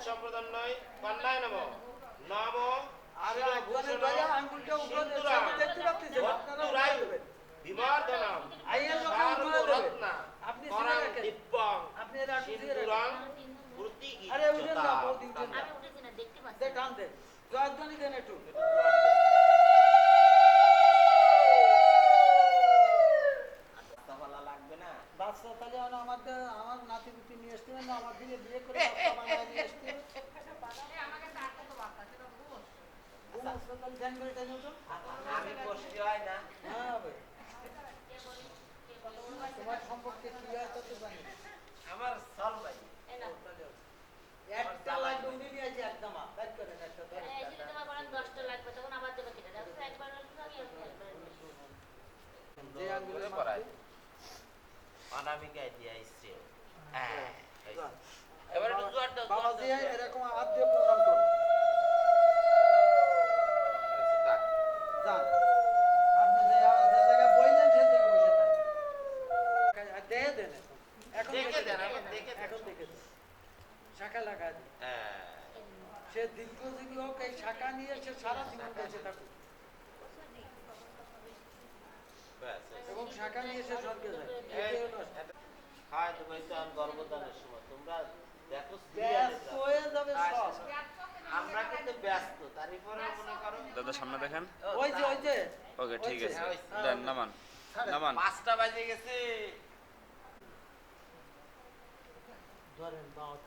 সম্প্রদান নয় কন্যায় নব নব আরে একজনের দয়া আঙ্গুলটা উপরে দেখতে পাচ্ছেন আপনারা উড়াই দেবেন বিবর্ধনম আইয়ের লোকে উড়াই দেবেন আপনি সিনে রাখেন দিব্যং আপনি এর আগে দিয়ে সিন্দুরং রাখেন প্রতীকী আরে উঠেন না বৌদি উঠেন না আমি উঠেছি না দেখতে পাচ্ছি দেখ টান দে জয়ধ্বনি দেন একটু লাগবে না বাচ্চা তাহলে আমার নাতিপুতি নিয়ে আসতে না আমার দিকে বিয়ে করে বাচ্চা বানায় নিয়ে আসতে আমি কষ্ট হয় না হ্যাঁ ভাই তোমার সম্পর্কে কি হয় তত জানি আমার সল ভাই একটা লাগবে উনি নিয়ে আছে একদম ব্যাক করেন একটা এই যদি তোমার বলেন 10টা লাগবে তখন আবার দেবে কিনা দেখো একবার আসলে আমি একবার যে আঙ্গুলে পড়ায় অনামিকায় দিয়ে আইছে হ্যাঁ এবারে একটু জোর দাও বাবা দিয়ে এরকম হাত দিয়ে প্রণাম করো যান আপনি যে জায়গায় বইলেন সেই জায়গায় বসে থাকেন দেখে দেন এখন দেখে দেন এখন দেখে দেন এখন দেখে দেন শাখা লাগা দেন হ্যাঁ সে দীর্ঘজীবী হোক এই শাখা নিয়ে সে সারা জীবন বেঁচে থাকুক ব্যাস এবং শাখা নিয়ে সে স্বর্গে যায় হয় তুমি তো আর গর্ভধানের সময় তোমরা দেখো ব্যস্ত হয়ে যাবে সব আমরা কিন্তু ব্যস্ত তারপরে মনে করো দাদা সামনে দেখেন ওই যে ওকে ঠিক আছে হ্যাঁ, দেন নামান নামান 5টা বাজে গেছে ধরেন বাউট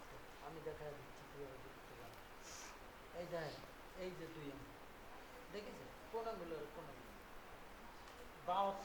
আমি দেখা দিচ্ছি কিভাবে দেখতে পারেন এই দেখেন এই যে দুই আঙ্গুল দেখেছেন কোন আঙ্গুলের কোন আঙ্গুল বাউট